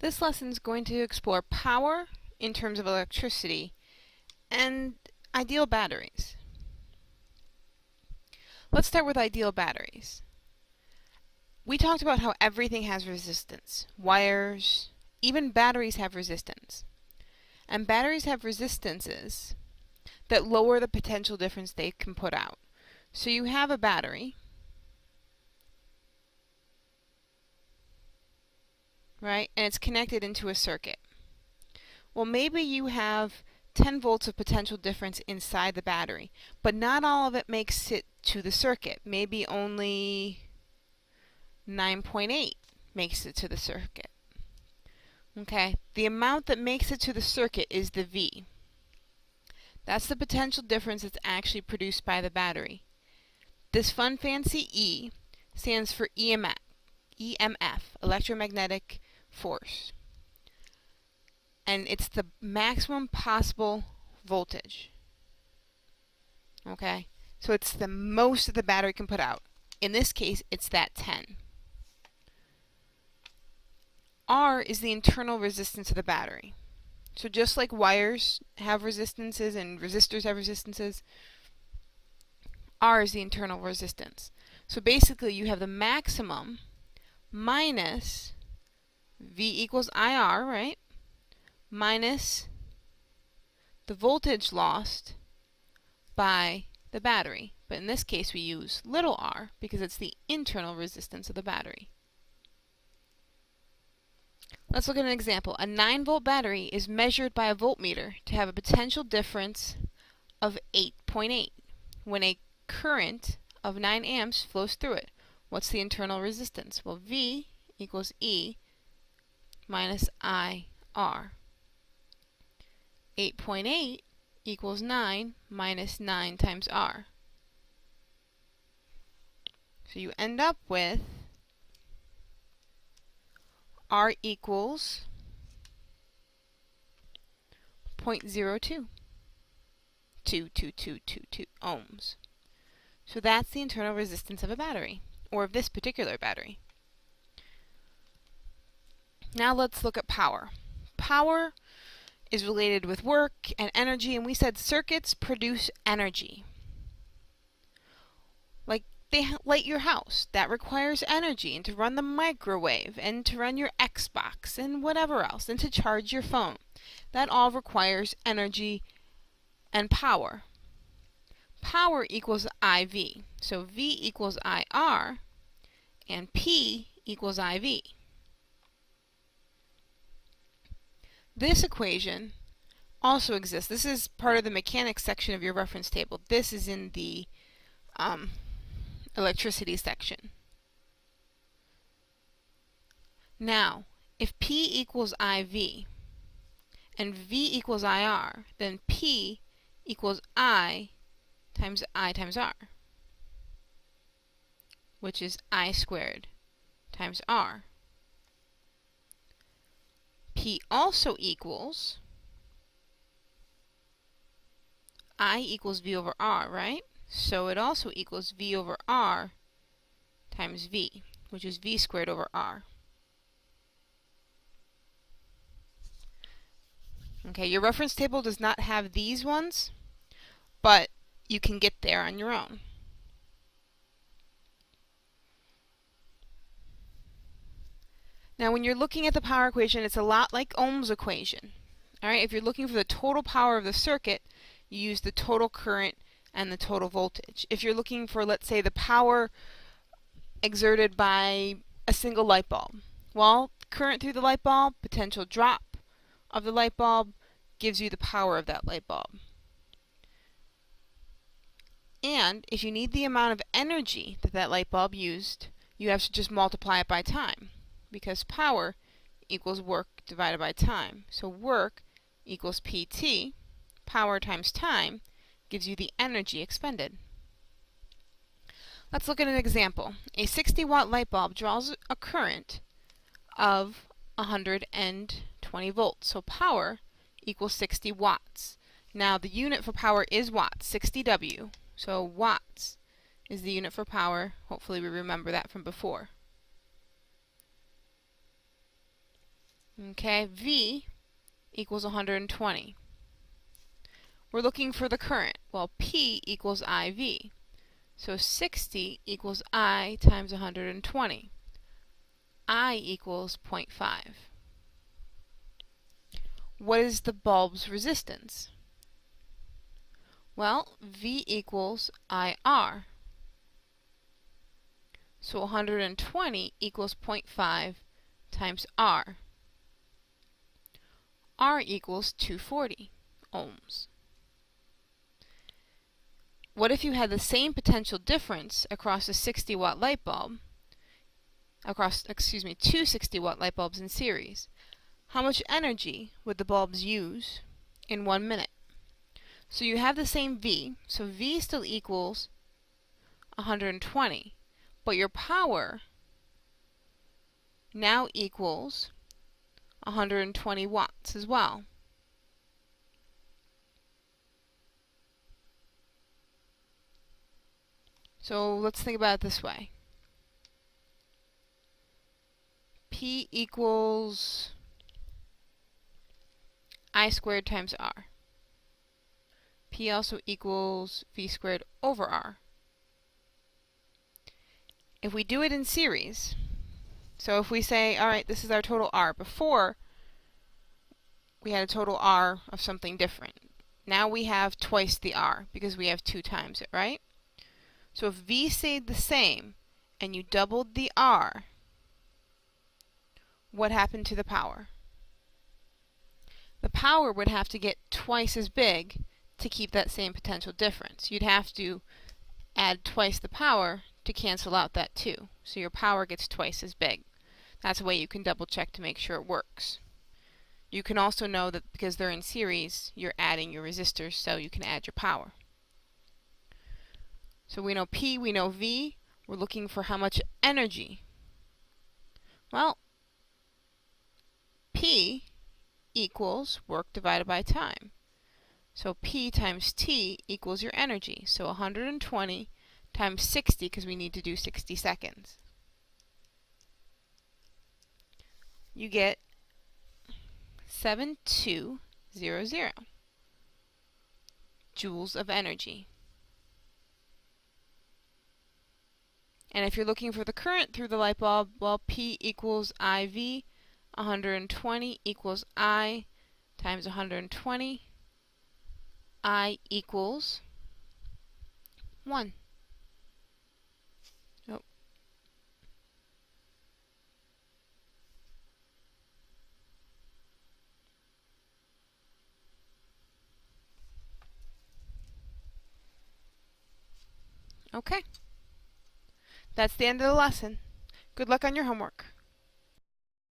This lesson is going to explore power in terms of electricity and ideal batteries. Let's start with ideal batteries. We talked about how everything has resistance. Wires, even batteries have resistance. And batteries have resistances that lower the potential difference they can put out. So you have a battery, right? And it's connected into a circuit. Well, maybe you have 10 volts of potential difference inside the battery, but not all of it makes it to the circuit. Maybe only 9.8 makes it to the circuit. Okay, the amount that makes it to the circuit is the V. That's the potential difference that's actually produced by the battery. This fun fancy E stands for EMF, electromagnetic force. And it's the maximum possible voltage. Okay, so it's the most that the battery can put out. In this case, it's that 10. R is the internal resistance of the battery. So just like wires have resistances and resistors have resistances, R is the internal resistance. So basically you have the maximum minus V equals IR, right? Minus the voltage lost by the battery. But in this case we use little r because it's the internal resistance of the battery. Let's look at an example. A 9-volt battery is measured by a voltmeter to have a potential difference of 8.8 when a current of 9 amps flows through it. What's the internal resistance? Well, V equals E minus IR. 8.8 equals 9 minus 9 times R. So you end up with R equals 0.02. 22222 ohms. So that's the internal resistance of a battery, or of this particular battery. Now let's look at power. Power is related with work and energy, and we said circuits produce energy. Like they light your house, that requires energy, and to run the microwave, and to run your Xbox, and whatever else, and to charge your phone. That all requires energy and power. Power equals IV. So V equals IR, and P equals IV. This equation also exists. This is part of the mechanics section of your reference table. This is in the electricity section. Now, if P equals IV and V equals IR, then P equals I times R, which is I squared times R. P also equals I equals V over R, right? So it also equals V over R times V, which is V squared over R. Okay, your reference table does not have these ones, but you can get there on your own. Now when you're looking at the power equation, it's a lot like Ohm's equation. Alright, if you're looking for the total power of the circuit, you use the total current and the total voltage. If you're looking for, let's say, the power exerted by a single light bulb, well, current through the light bulb, potential drop of the light bulb gives you the power of that light bulb. And if you need the amount of energy that that light bulb used, you have to just multiply it by time, because power equals work divided by time. So work equals PT, power times time, gives you the energy expended. Let's look at an example. A 60-watt light bulb draws a current of 120 volts. So power equals 60 watts. Now the unit for power is watts, 60 W. So watts is the unit for power. Hopefully we remember that from before. Okay, V equals 120. We're looking for the current. Well, P equals IV. So 60 equals I times 120. I equals 0.5. What is the bulb's resistance? Well, V equals IR. So 120 equals 0.5 times R. R equals 240 ohms. What if you had the same potential difference across a 60-watt light bulb, two 60-watt light bulbs in series? How much energy would the bulbs use in 1 minute? So you have the same V, so V still equals 120, but your power now equals 120 watts as well. So let's think about it this way. P equals I squared times R. P also equals V squared over R. If we do it in series, so if we say, alright, this is our total R. Before, we had a total R of something different. Now we have twice the R because we have 2 times it, right? So if V stayed the same and you doubled the R, what happened to the power? The power would have to get twice as big to keep that same potential difference. You'd have to add twice the power to cancel out that 2. So your power gets twice as big. That's a way you can double check to make sure it works. You can also know that because they're in series, you're adding your resistors so you can add your power. So we know P, we know V. We're looking for how much energy. Well, P equals work divided by time. So P times T equals your energy. So 120 times 60, because we need to do 60 seconds. You get 7200 joules of energy. And if you're looking for the current through the light bulb, well, P equals IV, 120 equals I times 120. I equals 1. Oh. Okay. That's the end of the lesson. Good luck on your homework.